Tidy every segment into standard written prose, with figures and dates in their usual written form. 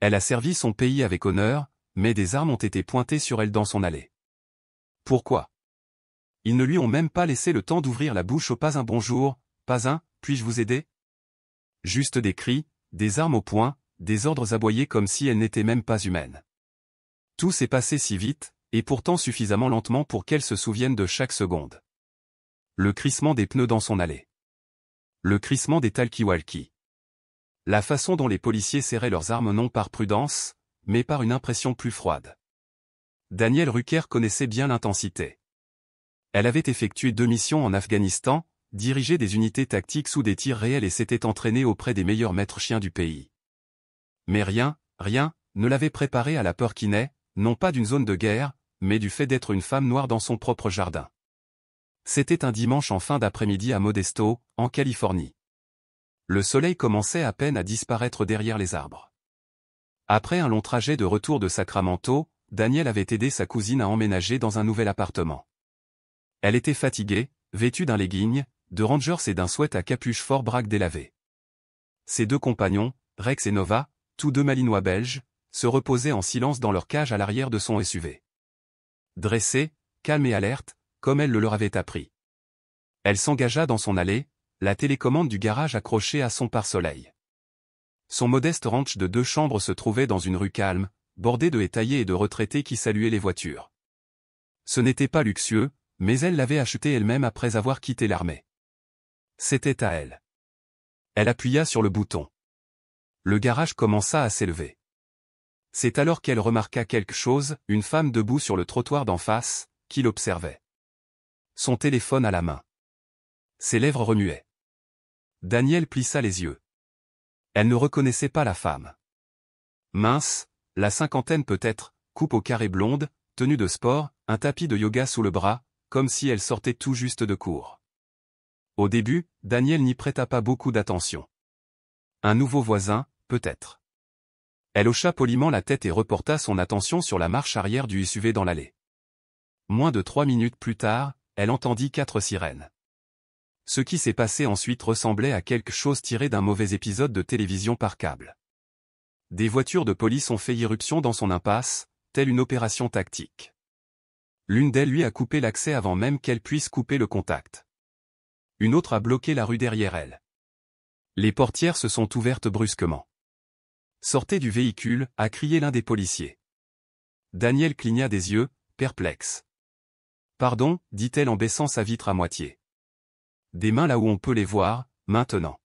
Elle a servi son pays avec honneur, mais des armes ont été pointées sur elle dans son allée. Pourquoi? Ils ne lui ont même pas laissé le temps d'ouvrir la bouche au pas un bonjour, pas un, puis-je vous aider? Juste des cris, des armes au poing, des ordres aboyés comme si elle n'était même pas humaine. Tout s'est passé si vite, et pourtant suffisamment lentement pour qu'elle se souvienne de chaque seconde. Le crissement des pneus dans son allée. Le crissement des talkie-walkie. La façon dont les policiers serraient leurs armes non par prudence, mais par une impression plus froide. Daniel Rucker connaissait bien l'intensité. Elle avait effectué 2 missions en Afghanistan, dirigé des unités tactiques sous des tirs réels et s'était entraînée auprès des meilleurs maîtres chiens du pays. Mais rien, ne l'avait préparée à la peur qui naît, non pas d'une zone de guerre, mais du fait d'être une femme noire dans son propre jardin. C'était un dimanche en fin d'après-midi à Modesto, en Californie. Le soleil commençait à peine à disparaître derrière les arbres. Après un long trajet de retour de Sacramento, Daniel avait aidé sa cousine à emménager dans un nouvel appartement. Elle était fatiguée, vêtue d'un legging, de Rangers et d'un sweat à capuche fort braque délavé. Ses 2 compagnons, Rex et Nova, tous 2 malinois belges, se reposaient en silence dans leur cage à l'arrière de son SUV. Dressée, calme et alerte, comme elle le leur avait appris. Elle s'engagea dans son allée, la télécommande du garage accrochée à son pare-soleil. Son modeste ranch de 2 chambres se trouvait dans une rue calme, bordée de haies taillées et de retraités qui saluaient les voitures. Ce n'était pas luxueux, mais elle l'avait acheté elle-même après avoir quitté l'armée. C'était à elle. Elle appuya sur le bouton. Le garage commença à s'élever. C'est alors qu'elle remarqua quelque chose, une femme debout sur le trottoir d'en face, qui l'observait. Son téléphone à la main. Ses lèvres remuaient. Daniel plissa les yeux. Elle ne reconnaissait pas la femme. Mince, la cinquantaine peut-être, coupe au carré blonde, tenue de sport, un tapis de yoga sous le bras, comme si elle sortait tout juste de cours. Au début, Daniel n'y prêta pas beaucoup d'attention. Un nouveau voisin, peut-être. Elle hocha poliment la tête et reporta son attention sur la marche arrière du SUV dans l'allée. Moins de 3 minutes plus tard, elle entendit 4 sirènes. Ce qui s'est passé ensuite ressemblait à quelque chose tiré d'un mauvais épisode de télévision par câble. Des voitures de police ont fait irruption dans son impasse, telle une opération tactique. L'une d'elles lui a coupé l'accès avant même qu'elle puisse couper le contact. Une autre a bloqué la rue derrière elle. Les portières se sont ouvertes brusquement. « Sortez du véhicule » a crié l'un des policiers. Daniel cligna des yeux, perplexe. « Pardon » dit-elle en baissant sa vitre à moitié. Des mains là où on peut les voir, maintenant.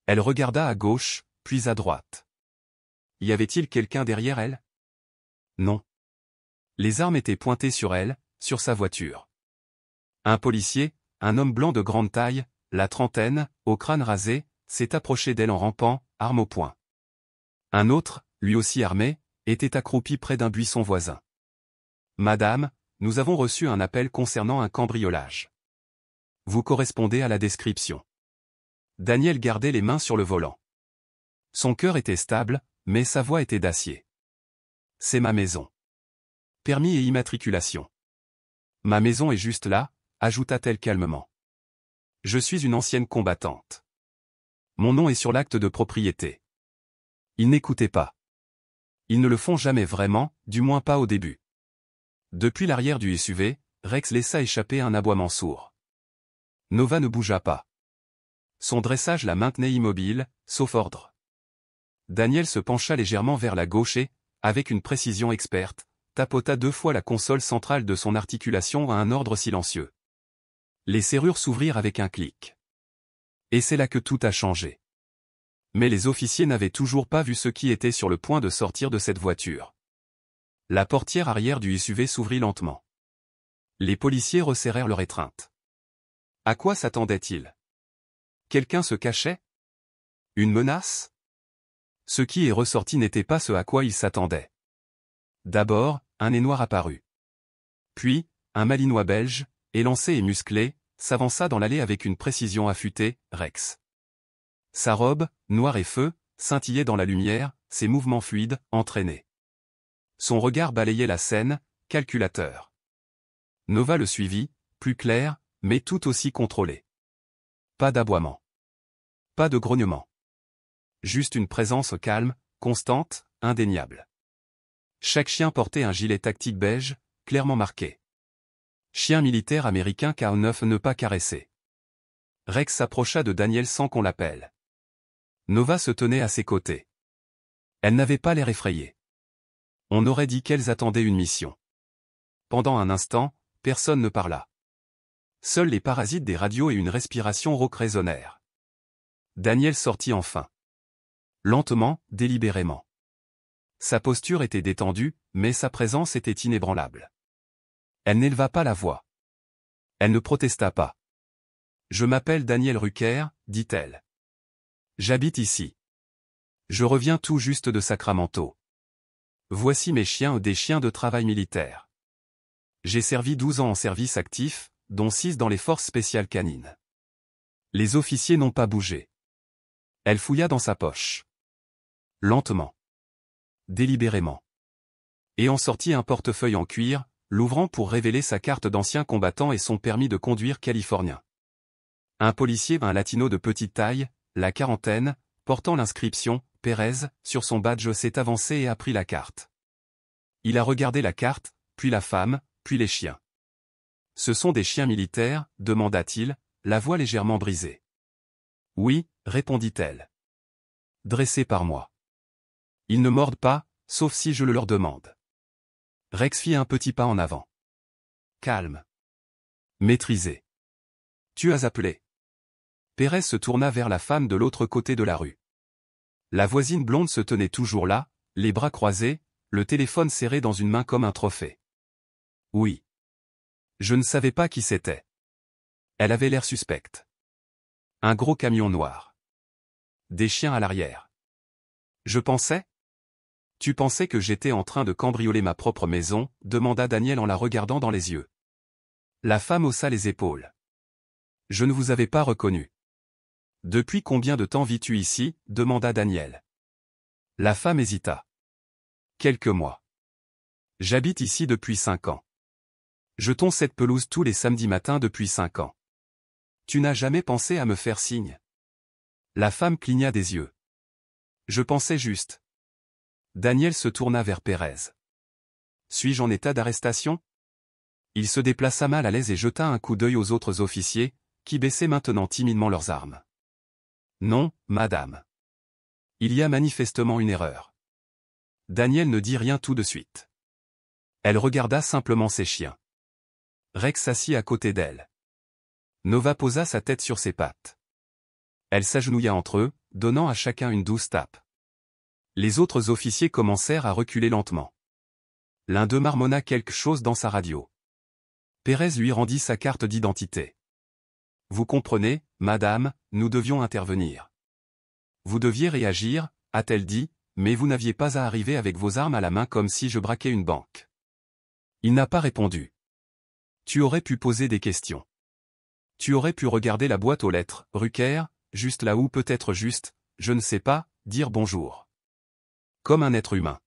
Elle regarda à gauche, puis à droite. Y avait-il quelqu'un derrière elle? Non. Les armes étaient pointées sur elle, sur sa voiture. Un policier, un homme blanc de grande taille, la trentaine, au crâne rasé, s'est approché d'elle en rampant, arme au poing. Un autre, lui aussi armé, était accroupi près d'un buisson voisin. « Madame, nous avons reçu un appel concernant un cambriolage. Vous correspondez à la description. » Daniel gardait les mains sur le volant. Son cœur était stable, mais sa voix était d'acier. « C'est ma maison. Permis et immatriculation. Ma maison est juste là, » ajouta-t-elle calmement. « Je suis une ancienne combattante. Mon nom est sur l'acte de propriété. » Ils n'écoutaient pas. Ils ne le font jamais vraiment, du moins pas au début. Depuis l'arrière du SUV, Rex laissa échapper un aboiement sourd. Nova ne bougea pas. Son dressage la maintenait immobile, sauf ordre. Daniel se pencha légèrement vers la gauche et, avec une précision experte, tapota 2 fois la console centrale de son articulation à un ordre silencieux. Les serrures s'ouvrirent avec un clic. Et c'est là que tout a changé. Mais les officiers n'avaient toujours pas vu ce qui était sur le point de sortir de cette voiture. La portière arrière du SUV s'ouvrit lentement. Les policiers resserrèrent leur étreinte. À quoi s'attendaient-ils? Quelqu'un se cachait? Une menace? Ce qui est ressorti n'était pas ce à quoi ils s'attendaient. D'abord, un nez noir apparut. Puis, un malinois belge, élancé et musclé, s'avança dans l'allée avec une précision affûtée, Rex. Sa robe, noire et feu, scintillait dans la lumière, ses mouvements fluides, entraînés. Son regard balayait la scène, calculateur. Nova le suivit, plus clair, mais tout aussi contrôlé. Pas d'aboiement. Pas de grognement. Juste une présence calme, constante, indéniable. Chaque chien portait un gilet tactique beige, clairement marqué. Chien militaire américain K9 ne pas caresser. Rex s'approcha de Daniel sans qu'on l'appelle. Nova se tenait à ses côtés. Elle n'avait pas l'air effrayée. On aurait dit qu'elles attendaient une mission. Pendant un instant, personne ne parla. Seuls les parasites des radios et une respiration rauque résonnèrent. Daniel sortit enfin. Lentement, délibérément. Sa posture était détendue, mais sa présence était inébranlable. Elle n'éleva pas la voix. Elle ne protesta pas. « Je m'appelle Daniel Rucker, dit-elle. J'habite ici. Je reviens tout juste de Sacramento. Voici mes chiens, des chiens de travail militaire. J'ai servi 12 ans en service actif, dont 6 dans les forces spéciales canines. » Les officiers n'ont pas bougé. Elle fouilla dans sa poche. Lentement. Délibérément. Et en sortit un portefeuille en cuir, l'ouvrant pour révéler sa carte d'ancien combattant et son permis de conduire californien. Un policier, un latino de petite taille, la quarantaine, portant l'inscription « Pérez » sur son badge s'est avancé et a pris la carte. Il a regardé la carte, puis la femme, puis les chiens. « Ce sont des chiens militaires ?» demanda-t-il, la voix légèrement brisée. « Oui » répondit-elle. « Dressés par moi. Ils ne mordent pas, sauf si je le leur demande. » Rex fit un petit pas en avant. Calme. Maîtrisé. Tu as appelé. Pérez se tourna vers la femme de l'autre côté de la rue. La voisine blonde se tenait toujours là, les bras croisés, le téléphone serré dans une main comme un trophée. Oui. Je ne savais pas qui c'était. Elle avait l'air suspecte. Un gros camion noir. Des chiens à l'arrière. Je pensais? Tu pensais que j'étais en train de cambrioler ma propre maison, demanda Daniel en la regardant dans les yeux. La femme haussa les épaules. Je ne vous avais pas reconnu. Depuis combien de temps vis-tu ici, demanda Daniel. La femme hésita. Quelques mois. J'habite ici depuis 5 ans. Je tonds cette pelouse tous les samedis matins depuis 5 ans. Tu n'as jamais pensé à me faire signe? La femme cligna des yeux. Je pensais juste. Daniel se tourna vers Pérez. Suis-je en état d'arrestation? Il se déplaça mal à l'aise et jeta un coup d'œil aux autres officiers, qui baissaient maintenant timidement leurs armes. Non, madame. Il y a manifestement une erreur. Daniel ne dit rien tout de suite. Elle regarda simplement ses chiens. Rex s'assit à côté d'elle. Nova posa sa tête sur ses pattes. Elle s'agenouilla entre eux, donnant à chacun une douce tape. Les autres officiers commencèrent à reculer lentement. L'un d'eux marmonna quelque chose dans sa radio. Pérez lui rendit sa carte d'identité. Vous comprenez, madame, nous devions intervenir. Vous deviez réagir, a-t-elle dit, mais vous n'aviez pas à arriver avec vos armes à la main comme si je braquais une banque. Il n'a pas répondu. Tu aurais pu poser des questions. Tu aurais pu regarder la boîte aux lettres, Rucker, juste là où peut-être juste, je ne sais pas, dire bonjour. Comme un être humain.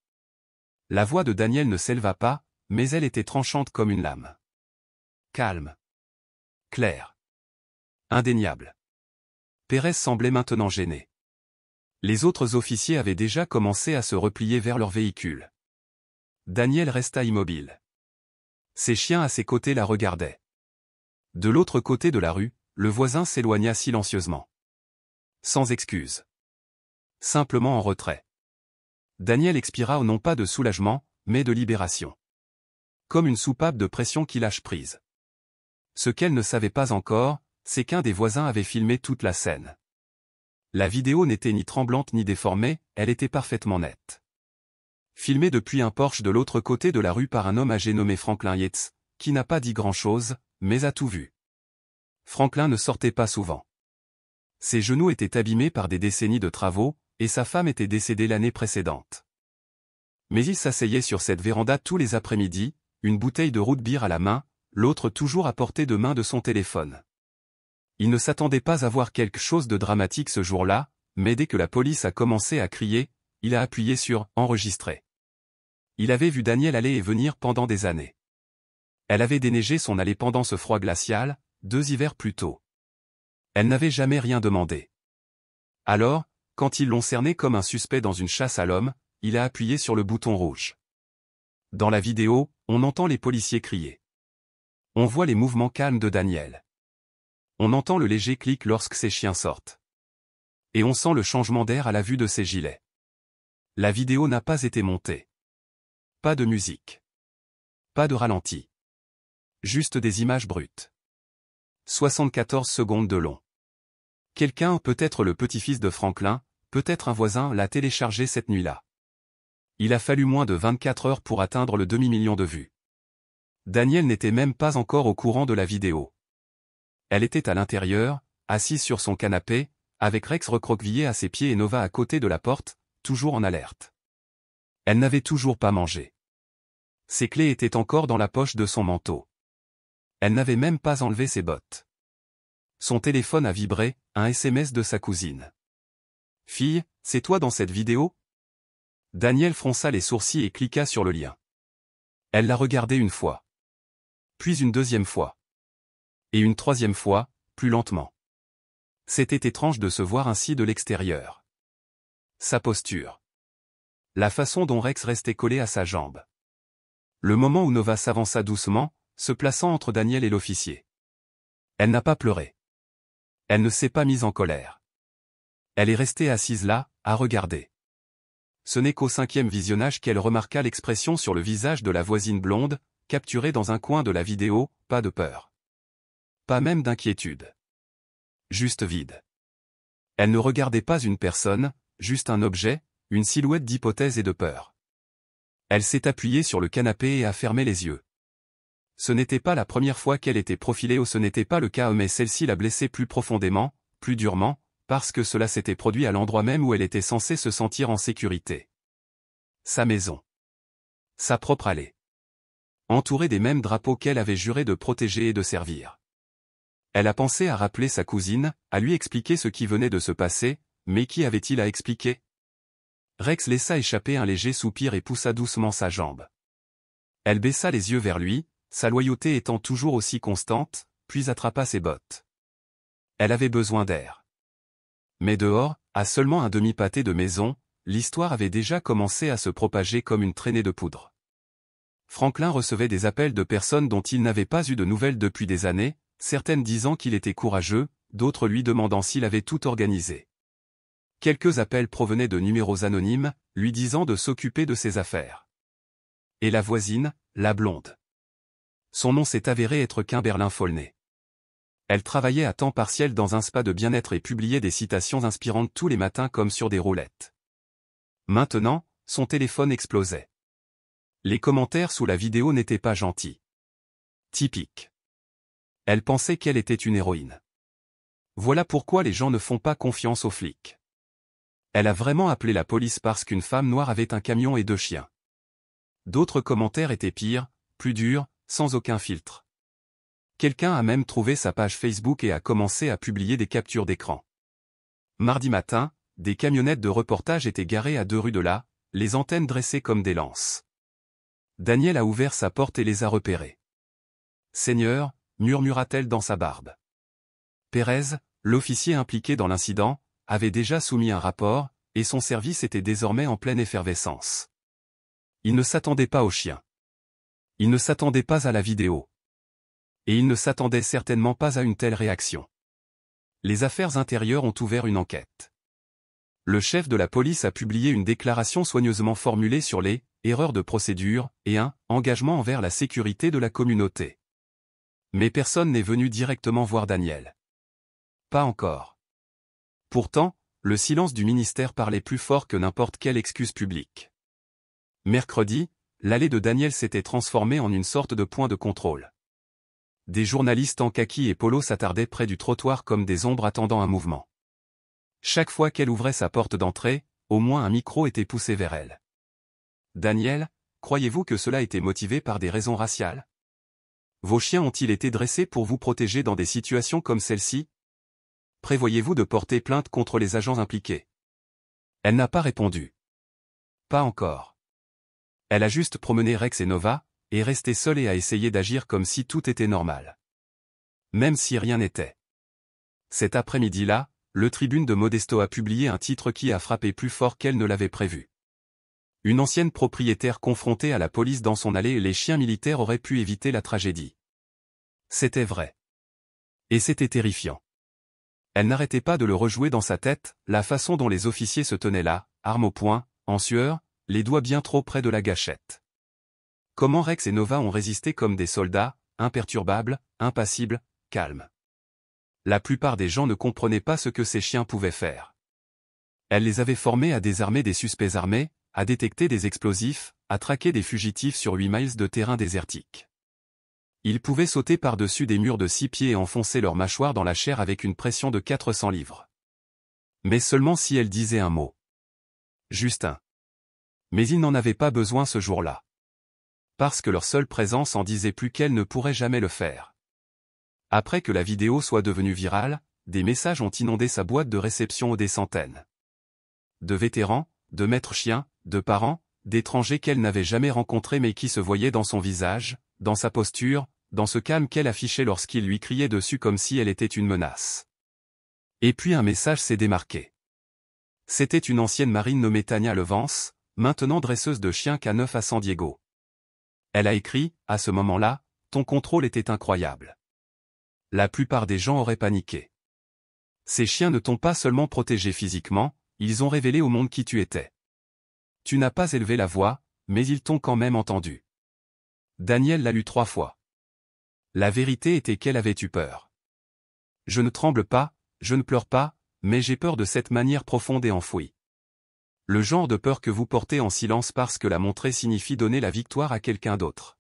La voix de Daniel ne s'éleva pas, mais elle était tranchante comme une lame. Calme. Clair. Indéniable. Pérez semblait maintenant gêné. Les autres officiers avaient déjà commencé à se replier vers leur véhicule. Daniel resta immobile. Ses chiens à ses côtés la regardaient. De l'autre côté de la rue, le voisin s'éloigna silencieusement. Sans excuse. Simplement en retrait. Daniel expira non pas de soulagement, mais de libération. Comme une soupape de pression qui lâche prise. Ce qu'elle ne savait pas encore, c'est qu'un des voisins avait filmé toute la scène. La vidéo n'était ni tremblante ni déformée, elle était parfaitement nette. Filmée depuis un porche de l'autre côté de la rue par un homme âgé nommé Franklin Yates, qui n'a pas dit grand-chose, mais a tout vu. Franklin ne sortait pas souvent. Ses genoux étaient abîmés par des décennies de travaux, et sa femme était décédée l'année précédente. Mais il s'asseyait sur cette véranda tous les après-midi, une bouteille de root beer à la main, l'autre toujours à portée de main de son téléphone. Il ne s'attendait pas à voir quelque chose de dramatique ce jour-là, mais dès que la police a commencé à crier, il a appuyé sur « Enregistrer ». Il avait vu Daniel aller et venir pendant des années. Elle avait déneigé son allée pendant ce froid glacial, 2 hivers plus tôt. Elle n'avait jamais rien demandé. Alors, quand ils l'ont cerné comme un suspect dans une chasse à l'homme, il a appuyé sur le bouton rouge. Dans la vidéo, on entend les policiers crier. On voit les mouvements calmes de Daniel. On entend le léger clic lorsque ses chiens sortent. Et on sent le changement d'air à la vue de ses gilets. La vidéo n'a pas été montée. Pas de musique. Pas de ralenti. Juste des images brutes. 74 secondes de long. Quelqu'un, peut-être le petit-fils de Franklin, peut-être un voisin, l'a téléchargé cette nuit-là. Il a fallu moins de 24 heures pour atteindre le demi-million de vues. Daniel n'était même pas encore au courant de la vidéo. Elle était à l'intérieur, assise sur son canapé, avec Rex recroquevillé à ses pieds et Nova à côté de la porte, toujours en alerte. Elle n'avait toujours pas mangé. Ses clés étaient encore dans la poche de son manteau. Elle n'avait même pas enlevé ses bottes. Son téléphone a vibré, un SMS de sa cousine. « Fille, c'est toi dans cette vidéo ?» Daniel fronça les sourcils et cliqua sur le lien. Elle l'a regardé une fois. Puis une deuxième fois. Et une troisième fois, plus lentement. C'était étrange de se voir ainsi de l'extérieur. Sa posture. La façon dont Rex restait collé à sa jambe. Le moment où Nova s'avança doucement, se plaçant entre Daniel et l'officier. Elle n'a pas pleuré. Elle ne s'est pas mise en colère. Elle est restée assise là, à regarder. Ce n'est qu'au 5e visionnage qu'elle remarqua l'expression sur le visage de la voisine blonde, capturée dans un coin de la vidéo, pas de peur. Pas même d'inquiétude. Juste vide. Elle ne regardait pas une personne, juste un objet, une silhouette d'hypothèse et de peur. Elle s'est appuyée sur le canapé et a fermé les yeux. Ce n'était pas la première fois qu'elle était profilée ou ce n'était pas le cas mais celle-ci l'a blessée plus profondément, plus durement, parce que cela s'était produit à l'endroit même où elle était censée se sentir en sécurité. Sa maison. Sa propre allée. Entourée des mêmes drapeaux qu'elle avait juré de protéger et de servir. Elle a pensé à rappeler sa cousine, à lui expliquer ce qui venait de se passer, mais qui avait-il à expliquer? Rex laissa échapper un léger soupir et poussa doucement sa jambe. Elle baissa les yeux vers lui, sa loyauté étant toujours aussi constante, puis attrapa ses bottes. Elle avait besoin d'air. Mais dehors, à seulement un demi-pâté de maison, l'histoire avait déjà commencé à se propager comme une traînée de poudre. Franklin recevait des appels de personnes dont il n'avait pas eu de nouvelles depuis des années, certaines disant qu'il était courageux, d'autres lui demandant s'il avait tout organisé. Quelques appels provenaient de numéros anonymes, lui disant de s'occuper de ses affaires. Et la voisine, la blonde. Son nom s'est avéré être Kimberlyn Folney. Elle travaillait à temps partiel dans un spa de bien-être et publiait des citations inspirantes tous les matins comme sur des roulettes. Maintenant, son téléphone explosait. Les commentaires sous la vidéo n'étaient pas gentils. Typique. Elle pensait qu'elle était une héroïne. Voilà pourquoi les gens ne font pas confiance aux flics. Elle a vraiment appelé la police parce qu'une femme noire avait un camion et 2 chiens. D'autres commentaires étaient pires, plus durs, sans aucun filtre. Quelqu'un a même trouvé sa page Facebook et a commencé à publier des captures d'écran. Mardi matin, des camionnettes de reportage étaient garées à 2 rues de là, les antennes dressées comme des lances. Daniel a ouvert sa porte et les a repérées. « Seigneur », murmura-t-elle dans sa barbe. Pérez, l'officier impliqué dans l'incident, avait déjà soumis un rapport, et son service était désormais en pleine effervescence. Il ne s'attendait pas aux chiens. Il ne s'attendait pas à la vidéo. Et il ne s'attendait certainement pas à une telle réaction. Les affaires intérieures ont ouvert une enquête. Le chef de la police a publié une déclaration soigneusement formulée sur les « erreurs de procédure » et un « engagement envers la sécurité de la communauté ». Mais personne n'est venu directement voir Daniel. Pas encore. Pourtant, le silence du ministère parlait plus fort que n'importe quelle excuse publique. Mercredi, l'allée de Daniel s'était transformée en une sorte de point de contrôle. Des journalistes en kaki et polo s'attardaient près du trottoir comme des ombres attendant un mouvement. Chaque fois qu'elle ouvrait sa porte d'entrée, au moins un micro était poussé vers elle. « Daniel, croyez-vous que cela était motivé par des raisons raciales? Vos chiens ont-ils été dressés pour vous protéger dans des situations comme celle-ci? Prévoyez-vous de porter plainte contre les agents impliqués? » Elle n'a pas répondu. Pas encore. Elle a juste promené Rex et Nova, et resté seule et a essayé d'agir comme si tout était normal. Même si rien n'était. Cet après-midi-là, le Tribune de Modesto a publié un titre qui a frappé plus fort qu'elle ne l'avait prévu. Une ancienne propriétaire confrontée à la police dans son allée et les chiens militaires auraient pu éviter la tragédie. C'était vrai. Et c'était terrifiant. Elle n'arrêtait pas de le rejouer dans sa tête, la façon dont les officiers se tenaient là, armes au poing, en sueur, les doigts bien trop près de la gâchette. Comment Rex et Nova ont résisté comme des soldats, imperturbables, impassibles, calmes. La plupart des gens ne comprenaient pas ce que ces chiens pouvaient faire. Elle les avait formés à désarmer des suspects armés, à détecter des explosifs, à traquer des fugitifs sur 8 miles de terrain désertique. Ils pouvaient sauter par-dessus des murs de 6 pieds et enfoncer leurs mâchoires dans la chair avec une pression de 400 livres. Mais seulement si elle disait un mot. Justin. Mais ils n'en avaient pas besoin ce jour-là. Parce que leur seule présence en disait plus qu'elle ne pourrait jamais le faire. Après que la vidéo soit devenue virale, des messages ont inondé sa boîte de réception des centaines. De vétérans, de maîtres chiens, de parents, d'étrangers qu'elle n'avait jamais rencontrés mais qui se voyaient dans son visage, dans sa posture, dans ce calme qu'elle affichait lorsqu'il lui criait dessus comme si elle était une menace. Et puis un message s'est démarqué. C'était une ancienne marine nommée Tania Levance, maintenant dresseuse de chiens K9 à San Diego. Elle a écrit, à ce moment-là, ton contrôle était incroyable. La plupart des gens auraient paniqué. Ces chiens ne t'ont pas seulement protégé physiquement, ils ont révélé au monde qui tu étais. Tu n'as pas élevé la voix, mais ils t'ont quand même entendu. Daniel l'a lu 3 fois. La vérité était qu'elle avait eu peur. Je ne tremble pas, je ne pleure pas, mais j'ai peur de cette manière profonde et enfouie. Le genre de peur que vous portez en silence parce que la montrer signifie donner la victoire à quelqu'un d'autre.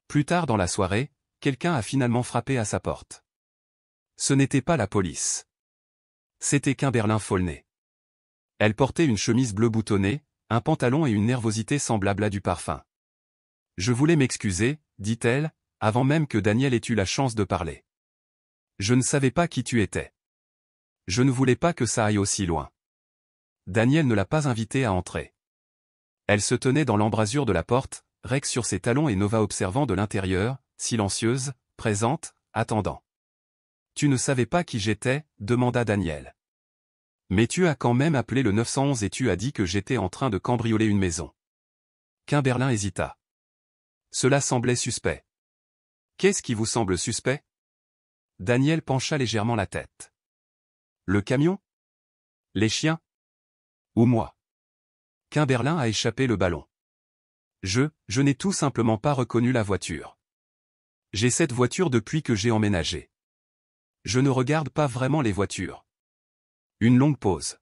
Plus tard dans la soirée, quelqu'un a finalement frappé à sa porte. Ce n'était pas la police. C'était Kimberlyn Faulney. Elle portait une chemise bleue boutonnée, un pantalon et une nervosité semblable à du parfum. Je voulais m'excuser, dit-elle, avant même que Daniel ait eu la chance de parler. Je ne savais pas qui tu étais. Je ne voulais pas que ça aille aussi loin. Daniel ne l'a pas invitée à entrer. Elle se tenait dans l'embrasure de la porte, Rex sur ses talons et Nova observant de l'intérieur, silencieuse, présente, attendant. Tu ne savais pas qui j'étais, demanda Daniel. Mais tu as quand même appelé le 911 et tu as dit que j'étais en train de cambrioler une maison. Kimberlyn hésita. Cela semblait suspect. Qu'est-ce qui vous semble suspect? Daniel pencha légèrement la tête. Le camion? Les chiens? Ou moi? Kimberlyn a échappé le ballon. Je n'ai tout simplement pas reconnu la voiture. J'ai cette voiture depuis que j'ai emménagé. Je ne regarde pas vraiment les voitures. Une longue pause.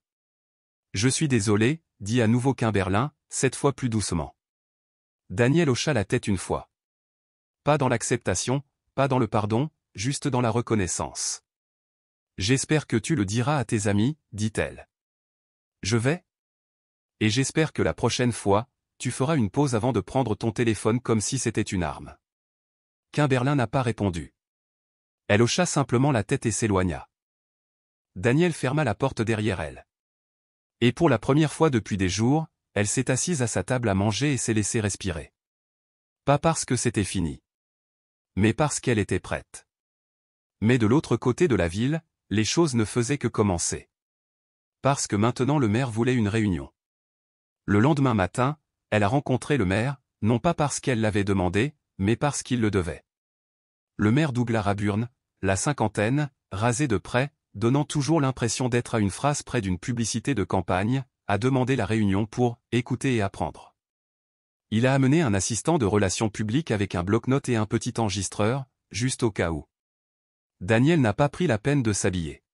Je suis désolé, dit à nouveau Kimberlyn, cette fois plus doucement. Daniel hocha la tête une fois. Pas dans l'acceptation, pas dans le pardon, juste dans la reconnaissance. J'espère que tu le diras à tes amis, dit-elle. Je vais? Et j'espère que la prochaine fois, tu feras une pause avant de prendre ton téléphone comme si c'était une arme. Kimberlyn n'a pas répondu. Elle hocha simplement la tête et s'éloigna. Daniel ferma la porte derrière elle. Et pour la première fois depuis des jours, elle s'est assise à sa table à manger et s'est laissée respirer. Pas parce que c'était fini. Mais parce qu'elle était prête. Mais de l'autre côté de la ville, les choses ne faisaient que commencer. Parce que maintenant le maire voulait une réunion. Le lendemain matin, elle a rencontré le maire, non pas parce qu'elle l'avait demandé, mais parce qu'il le devait. Le maire Douglas Raburn, la cinquantaine, rasé de près, donnant toujours l'impression d'être à une phrase près d'une publicité de campagne, a demandé la réunion pour « écouter et apprendre ». Il a amené un assistant de relations publiques avec un bloc-notes et un petit enregistreur, juste au cas où. Daniel n'a pas pris la peine de s'habiller.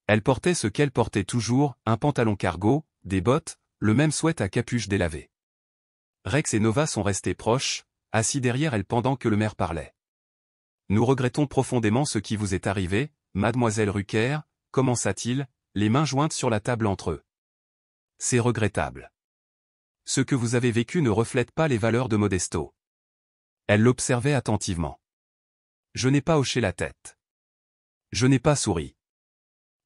Elle portait ce qu'elle portait toujours, un pantalon cargo, des bottes, le même sweat à capuche délavée. Rex et Nova sont restés proches, assis derrière elle pendant que le maire parlait. Nous regrettons profondément ce qui vous est arrivé, mademoiselle Rucker, commença-t-il, les mains jointes sur la table entre eux. C'est regrettable. Ce que vous avez vécu ne reflète pas les valeurs de Modesto. Elle l'observait attentivement. Je n'ai pas hoché la tête. Je n'ai pas souri.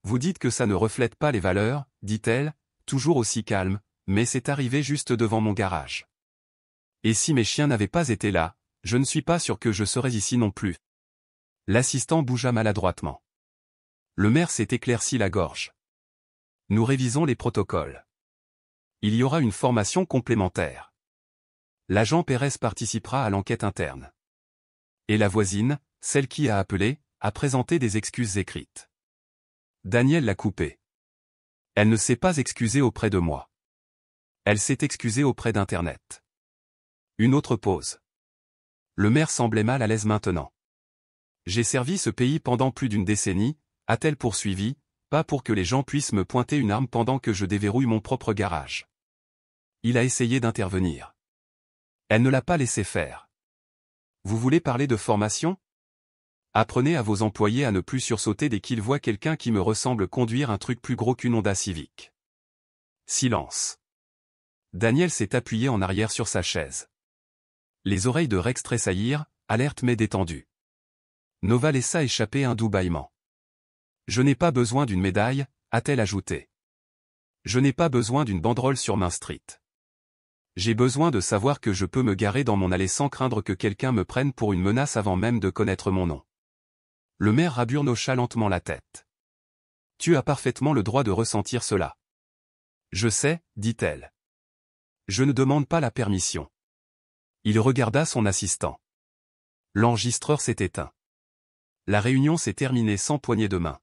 Vous dites que ça ne reflète pas les valeurs, dit-elle, toujours aussi calme, mais c'est arrivé juste devant mon garage. Et si mes chiens n'avaient pas été là, je ne suis pas sûr que je serais ici non plus. L'assistant bougea maladroitement. Le maire s'est éclairci la gorge. Nous révisons les protocoles. Il y aura une formation complémentaire. L'agent Pérez participera à l'enquête interne. Et la voisine, celle qui a appelé, a présenté des excuses écrites. Daniel l'a coupée. Elle ne s'est pas excusée auprès de moi. Elle s'est excusée auprès d'Internet. Une autre pause. Le maire semblait mal à l'aise maintenant. J'ai servi ce pays pendant plus d'une décennie, a-t-elle poursuivi, pas pour que les gens puissent me pointer une arme pendant que je déverrouille mon propre garage. Il a essayé d'intervenir. Elle ne l'a pas laissé faire. Vous voulez parler de formation? Apprenez à vos employés à ne plus sursauter dès qu'ils voient quelqu'un qui me ressemble conduire un truc plus gros qu'une Honda Civic. Silence. Daniel s'est appuyé en arrière sur sa chaise. Les oreilles de Rex tressaillirent, alerte mais détendue. Nova laissa échapper un doux bâillement. Je n'ai pas besoin d'une médaille, a-t-elle ajouté. Je n'ai pas besoin d'une banderole sur Main Street. J'ai besoin de savoir que je peux me garer dans mon allée sans craindre que quelqu'un me prenne pour une menace avant même de connaître mon nom. Le maire Raburn hocha lentement la tête. Tu as parfaitement le droit de ressentir cela. Je sais, dit-elle. Je ne demande pas la permission. Il regarda son assistant. L'enregistreur s'est éteint. La réunion s'est terminée sans poignée de main.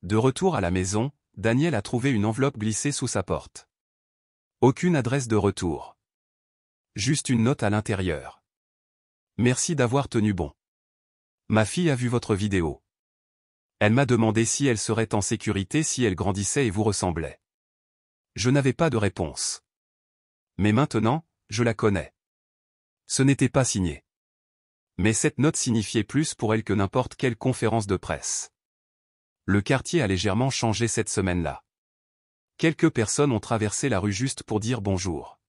De retour à la maison, Daniel a trouvé une enveloppe glissée sous sa porte. Aucune adresse de retour. Juste une note à l'intérieur. Merci d'avoir tenu bon. Ma fille a vu votre vidéo. Elle m'a demandé si elle serait en sécurité si elle grandissait et vous ressemblait. Je n'avais pas de réponse. Mais maintenant, je la connais. Ce n'était pas signé. Mais cette note signifiait plus pour elle que n'importe quelle conférence de presse. Le quartier a légèrement changé cette semaine-là. Quelques personnes ont traversé la rue juste pour dire bonjour.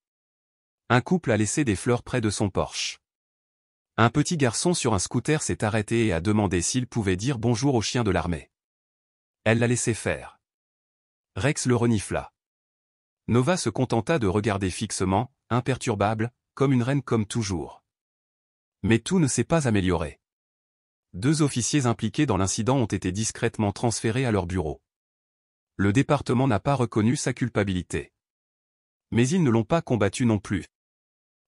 Un couple a laissé des fleurs près de son porche. Un petit garçon sur un scooter s'est arrêté et a demandé s'il pouvait dire bonjour au chien de l'armée. Elle l'a laissé faire. Rex le renifla. Nova se contenta de regarder fixement, imperturbable, comme une reine comme toujours. Mais tout ne s'est pas amélioré. 2 officiers impliqués dans l'incident ont été discrètement transférés à leur bureau. Le département n'a pas reconnu sa culpabilité. Mais ils ne l'ont pas combattu non plus.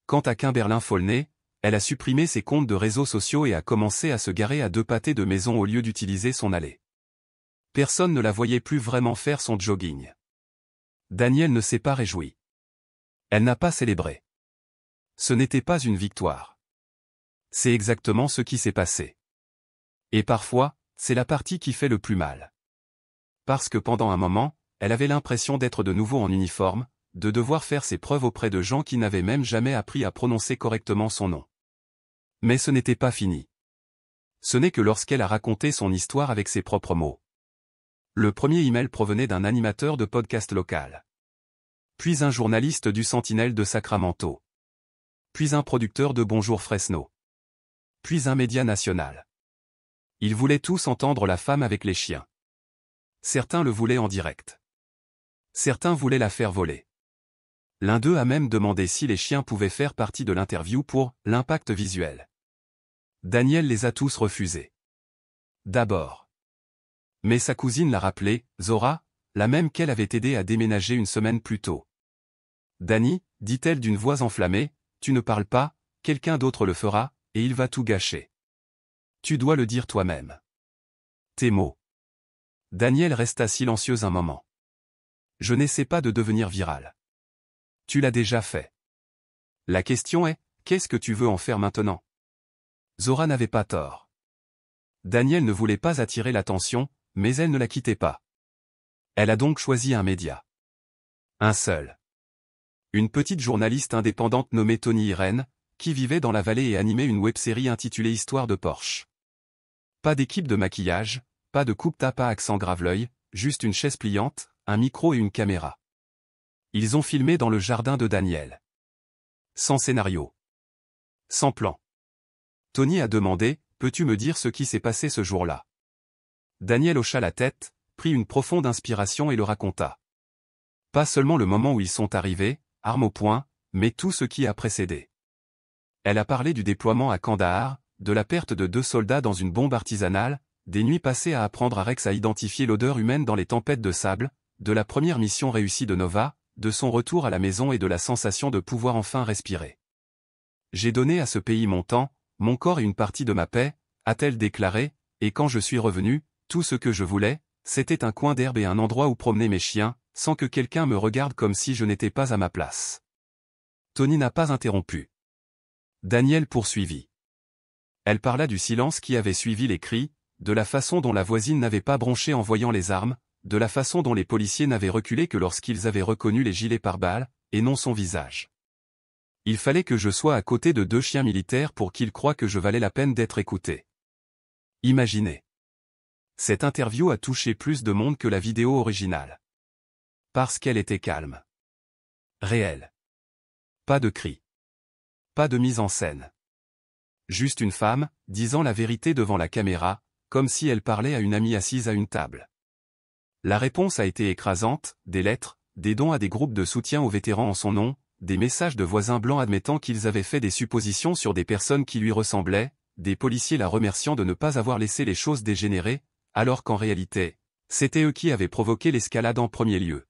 Quant à Kimberlyn Folney, elle a supprimé ses comptes de réseaux sociaux et a commencé à se garer à 2 pâtés de maison au lieu d'utiliser son allée. Personne ne la voyait plus vraiment faire son jogging. Daniel ne s'est pas réjoui. Elle n'a pas célébré. Ce n'était pas une victoire. C'est exactement ce qui s'est passé. Et parfois, c'est la partie qui fait le plus mal. Parce que pendant un moment, elle avait l'impression d'être de nouveau en uniforme, de devoir faire ses preuves auprès de gens qui n'avaient même jamais appris à prononcer correctement son nom. Mais ce n'était pas fini. Ce n'est que lorsqu'elle a raconté son histoire avec ses propres mots. Le premier email provenait d'un animateur de podcast local. Puis un journaliste du Sentinelle de Sacramento. Puis un producteur de Bonjour Fresno. Puis un média national. Ils voulaient tous entendre la femme avec les chiens. Certains le voulaient en direct. Certains voulaient la faire voler. L'un d'eux a même demandé si les chiens pouvaient faire partie de l'interview pour l'impact visuel. Daniel les a tous refusés. D'abord. Mais sa cousine l'a rappelé, Zora, la même qu'elle avait aidé à déménager une semaine plus tôt. Danny, dit-elle d'une voix enflammée, tu ne parles pas, quelqu'un d'autre le fera, et il va tout gâcher. Tu dois le dire toi-même. Tes mots. Daniel resta silencieux un moment. Je n'essaie pas de devenir viral. Tu l'as déjà fait. La question est, qu'est-ce que tu veux en faire maintenant? Zora n'avait pas tort. Daniel ne voulait pas attirer l'attention, mais elle ne la quittait pas. Elle a donc choisi un média. Un seul. Une petite journaliste indépendante nommée Tony Irene, qui vivait dans la vallée et animait une web-série intitulée Histoire de Porsche. Pas d'équipe de maquillage, pas de coupe-tape à accent grave-l'œil, juste une chaise pliante, un micro et une caméra. Ils ont filmé dans le jardin de Daniel. Sans scénario. Sans plan. Tony a demandé, peux-tu me dire ce qui s'est passé ce jour-là? Daniel hocha la tête, prit une profonde inspiration et le raconta. Pas seulement le moment où ils sont arrivés, arme au poing, mais tout ce qui a précédé. Elle a parlé du déploiement à Kandahar, de la perte de 2 soldats dans une bombe artisanale, des nuits passées à apprendre à Rex à identifier l'odeur humaine dans les tempêtes de sable, de la première mission réussie de Nova, de son retour à la maison et de la sensation de pouvoir enfin respirer. J'ai donné à ce pays mon temps, mon corps et une partie de ma paix, a-t-elle déclaré, et quand je suis revenu, tout ce que je voulais, c'était un coin d'herbe et un endroit où promener mes chiens, sans que quelqu'un me regarde comme si je n'étais pas à ma place. Tony n'a pas interrompu. Daniel poursuivit. Elle parla du silence qui avait suivi les cris, de la façon dont la voisine n'avait pas bronché en voyant les armes, de la façon dont les policiers n'avaient reculé que lorsqu'ils avaient reconnu les gilets pare-balles, et non son visage. Il fallait que je sois à côté de 2 chiens militaires pour qu'ils croient que je valais la peine d'être écouté. Imaginez. Cette interview a touché plus de monde que la vidéo originale. Parce qu'elle était calme. Réelle. Pas de cris. Pas de mise en scène. Juste une femme, disant la vérité devant la caméra, comme si elle parlait à une amie assise à une table. La réponse a été écrasante, des lettres, des dons à des groupes de soutien aux vétérans en son nom, des messages de voisins blancs admettant qu'ils avaient fait des suppositions sur des personnes qui lui ressemblaient, des policiers la remerciant de ne pas avoir laissé les choses dégénérer, alors qu'en réalité, c'était eux qui avaient provoqué l'escalade en premier lieu.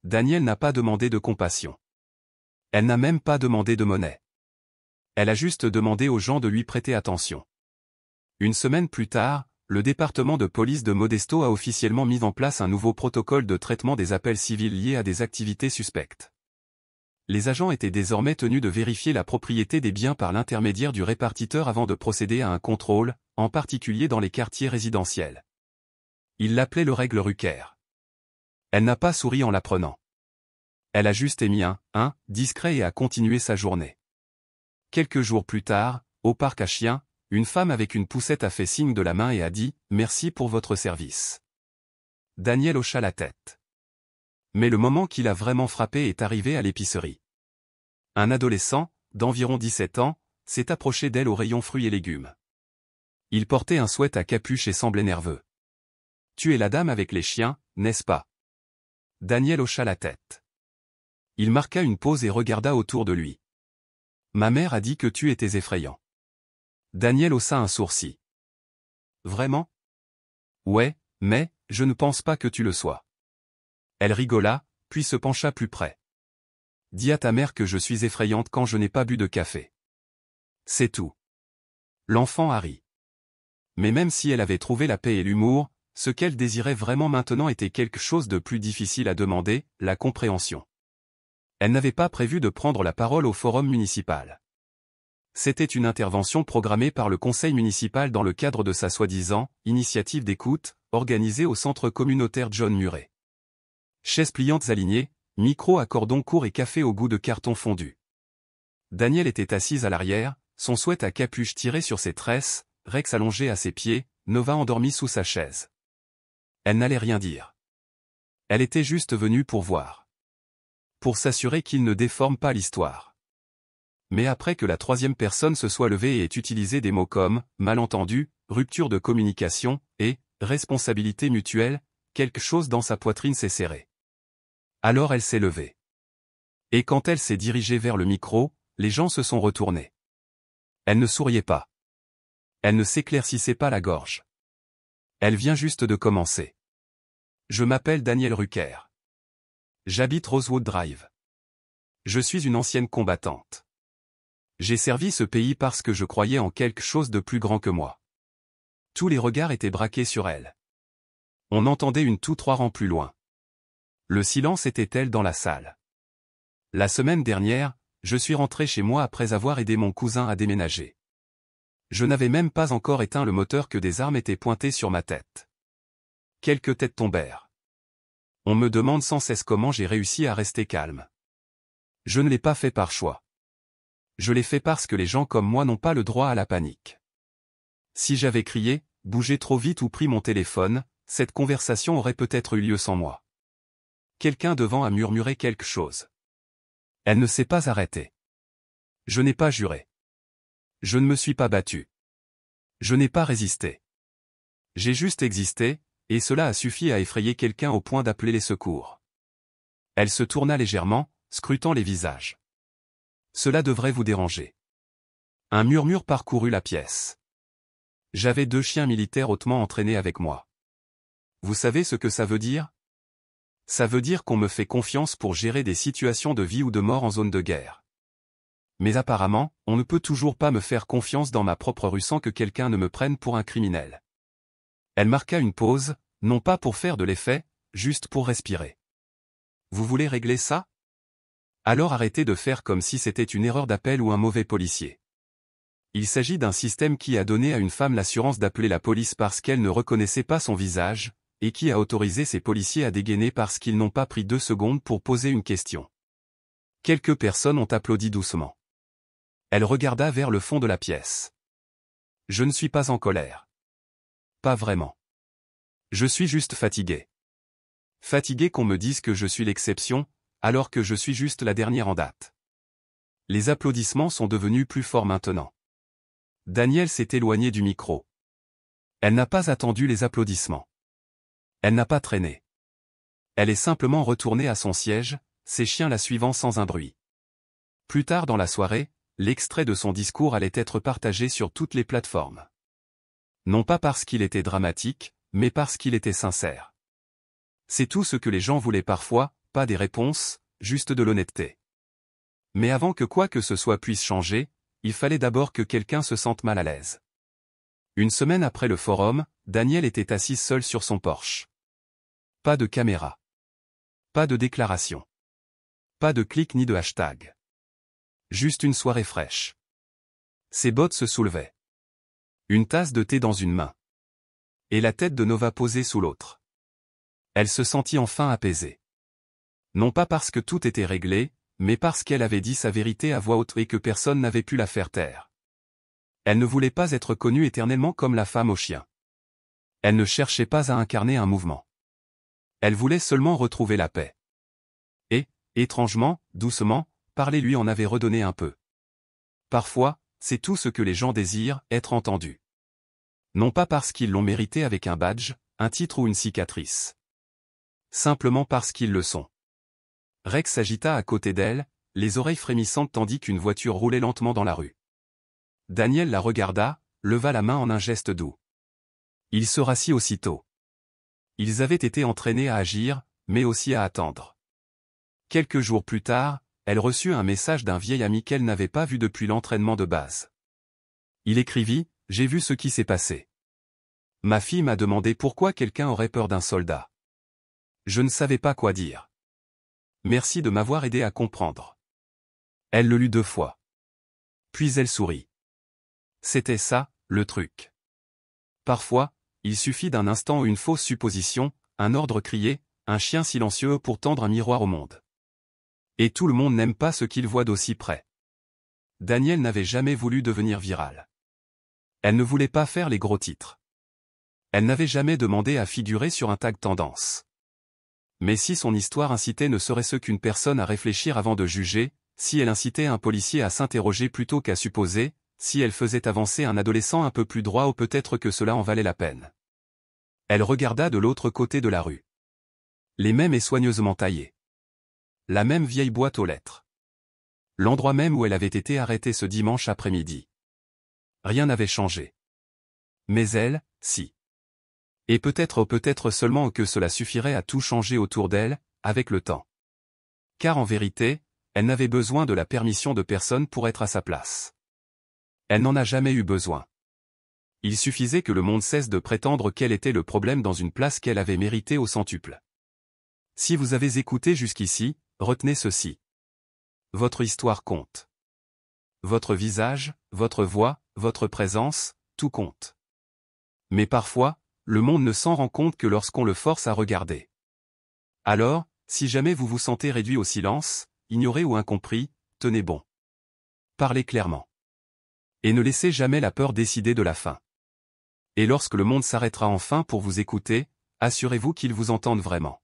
Daniel n'a pas demandé de compassion. Elle n'a même pas demandé de monnaie. Elle a juste demandé aux gens de lui prêter attention. Une semaine plus tard, le département de police de Modesto a officiellement mis en place un nouveau protocole de traitement des appels civils liés à des activités suspectes. Les agents étaient désormais tenus de vérifier la propriété des biens par l'intermédiaire du répartiteur avant de procéder à un contrôle, en particulier dans les quartiers résidentiels. Ils l'appelaient le règle Rucker. Elle n'a pas souri en l'apprenant. Elle a juste émis un discret et a continué sa journée. Quelques jours plus tard, au parc à chiens, une femme avec une poussette a fait signe de la main et a dit « Merci pour votre service ». Daniel hocha la tête. Mais le moment qui l'a vraiment frappé est arrivé à l'épicerie. Un adolescent, d'environ 17 ans, s'est approché d'elle au rayon fruits et légumes. Il portait un sweat à capuche et semblait nerveux. « Tu es la dame avec les chiens, n'est-ce pas ?» Daniel hocha la tête. Il marqua une pause et regarda autour de lui. « Ma mère a dit que tu étais effrayant. » Daniel haussa un sourcil. « Vraiment ? Ouais, mais, je ne pense pas que tu le sois. » Elle rigola, puis se pencha plus près. « Dis à ta mère que je suis effrayante quand je n'ai pas bu de café. C'est tout. » L'enfant a ri. Mais même si elle avait trouvé la paix et l'humour, ce qu'elle désirait vraiment maintenant était quelque chose de plus difficile à demander, la compréhension. Elle n'avait pas prévu de prendre la parole au forum municipal. C'était une intervention programmée par le conseil municipal dans le cadre de sa soi-disant « initiative d'écoute » organisée au centre communautaire John Murray. Chaises pliantes alignées, micro à cordon court et café au goût de carton fondu. Daniel était assise à l'arrière, son sweat à capuche tiré sur ses tresses, Rex allongé à ses pieds, Nova endormie sous sa chaise. Elle n'allait rien dire. Elle était juste venue pour voir. Pour s'assurer qu'il ne déforme pas l'histoire. Mais après que la troisième personne se soit levée et ait utilisé des mots comme « malentendu »,« rupture de communication » et « responsabilité mutuelle », quelque chose dans sa poitrine s'est serré. Alors elle s'est levée. Et quand elle s'est dirigée vers le micro, les gens se sont retournés. Elle ne souriait pas. Elle ne s'éclaircissait pas la gorge. Elle vient juste de commencer. Je m'appelle Daniel Rucker. J'habite Rosewood Drive. Je suis une ancienne combattante. J'ai servi ce pays parce que je croyais en quelque chose de plus grand que moi. Tous les regards étaient braqués sur elle. On entendait une toux 3 rangs plus loin. Le silence était tel dans la salle. La semaine dernière, je suis rentré chez moi après avoir aidé mon cousin à déménager. Je n'avais même pas encore éteint le moteur que des armes étaient pointées sur ma tête. Quelques têtes tombèrent. On me demande sans cesse comment j'ai réussi à rester calme. Je ne l'ai pas fait par choix. Je l'ai fait parce que les gens comme moi n'ont pas le droit à la panique. Si j'avais crié, bougé trop vite ou pris mon téléphone, cette conversation aurait peut-être eu lieu sans moi. Quelqu'un devant a murmuré quelque chose. Elle ne s'est pas arrêtée. Je n'ai pas juré. Je ne me suis pas battu. Je n'ai pas résisté. J'ai juste existé, et cela a suffi à effrayer quelqu'un au point d'appeler les secours. Elle se tourna légèrement, scrutant les visages. Cela devrait vous déranger. Un murmure parcourut la pièce. J'avais 2 chiens militaires hautement entraînés avec moi. Vous savez ce que ça veut dire ? Ça veut dire qu'on me fait confiance pour gérer des situations de vie ou de mort en zone de guerre. Mais apparemment, on ne peut toujours pas me faire confiance dans ma propre rue sans que quelqu'un ne me prenne pour un criminel. Elle marqua une pause, non pas pour faire de l'effet, juste pour respirer. Vous voulez régler ça? Alors arrêtez de faire comme si c'était une erreur d'appel ou un mauvais policier. Il s'agit d'un système qui a donné à une femme l'assurance d'appeler la police parce qu'elle ne reconnaissait pas son visage, et qui a autorisé ses policiers à dégainer parce qu'ils n'ont pas pris 2 secondes pour poser une question. Quelques personnes ont applaudi doucement. Elle regarda vers le fond de la pièce. Je ne suis pas en colère. Pas vraiment. Je suis juste fatigué. Fatigué qu'on me dise que je suis l'exception, alors que je suis juste la dernière en date. Les applaudissements sont devenus plus forts maintenant. Danielle s'est éloignée du micro. Elle n'a pas attendu les applaudissements. Elle n'a pas traîné. Elle est simplement retournée à son siège, ses chiens la suivant sans un bruit. Plus tard dans la soirée, l'extrait de son discours allait être partagé sur toutes les plateformes. Non pas parce qu'il était dramatique, mais parce qu'il était sincère. C'est tout ce que les gens voulaient parfois, pas des réponses, juste de l'honnêteté. Mais avant que quoi que ce soit puisse changer, il fallait d'abord que quelqu'un se sente mal à l'aise. Une semaine après le forum, Danielle était assise seule sur son porche. Pas de caméra. Pas de déclaration. Pas de clic ni de hashtag. Juste une soirée fraîche. Ses bottes se soulevaient. Une tasse de thé dans une main. Et la tête de Nova posée sous l'autre. Elle se sentit enfin apaisée. Non pas parce que tout était réglé, mais parce qu'elle avait dit sa vérité à voix haute et que personne n'avait pu la faire taire. Elle ne voulait pas être connue éternellement comme la femme au chien. Elle ne cherchait pas à incarner un mouvement. Elle voulait seulement retrouver la paix. Et, étrangement, doucement, parler lui en avait redonné un peu. Parfois, c'est tout ce que les gens désirent, être entendus. Non pas parce qu'ils l'ont mérité avec un badge, un titre ou une cicatrice. Simplement parce qu'ils le sont. Rex s'agita à côté d'elle, les oreilles frémissantes tandis qu'une voiture roulait lentement dans la rue. Danielle la regarda, leva la main en un geste doux. Il se rassit aussitôt. Ils avaient été entraînés à agir, mais aussi à attendre. Quelques jours plus tard, elle reçut un message d'un vieil ami qu'elle n'avait pas vu depuis l'entraînement de base. Il écrivit « J'ai vu ce qui s'est passé. Ma fille m'a demandé pourquoi quelqu'un aurait peur d'un soldat. Je ne savais pas quoi dire. Merci de m'avoir aidé à comprendre. » Elle le lut 2 fois. Puis elle sourit. C'était ça, le truc. Parfois, il suffit d'un instant ou une fausse supposition, un ordre crié, un chien silencieux pour tendre un miroir au monde. Et tout le monde n'aime pas ce qu'il voit d'aussi près. Danielle n'avait jamais voulu devenir virale. Elle ne voulait pas faire les gros titres. Elle n'avait jamais demandé à figurer sur un tag tendance. Mais si son histoire incitait ne serait-ce qu'une personne à réfléchir avant de juger, si elle incitait un policier à s'interroger plutôt qu'à supposer, si elle faisait avancer un adolescent un peu plus droit ou peut-être que cela en valait la peine. Elle regarda de l'autre côté de la rue. Les mêmes et soigneusement taillés. La même vieille boîte aux lettres. L'endroit même où elle avait été arrêtée ce dimanche après-midi. Rien n'avait changé. Mais elle, si. Et peut-être seulement que cela suffirait à tout changer autour d'elle, avec le temps. Car en vérité, elle n'avait besoin de la permission de personne pour être à sa place. Elle n'en a jamais eu besoin. Il suffisait que le monde cesse de prétendre qu'elle était le problème dans une place qu'elle avait méritée au centuple. Si vous avez écouté jusqu'ici, retenez ceci. Votre histoire compte. Votre visage, votre voix, votre présence, tout compte. Mais parfois, le monde ne s'en rend compte que lorsqu'on le force à regarder. Alors, si jamais vous vous sentez réduit au silence, ignoré ou incompris, tenez bon. Parlez clairement. Et ne laissez jamais la peur décider de la fin. Et lorsque le monde s'arrêtera enfin pour vous écouter, assurez-vous qu'il vous entende vraiment.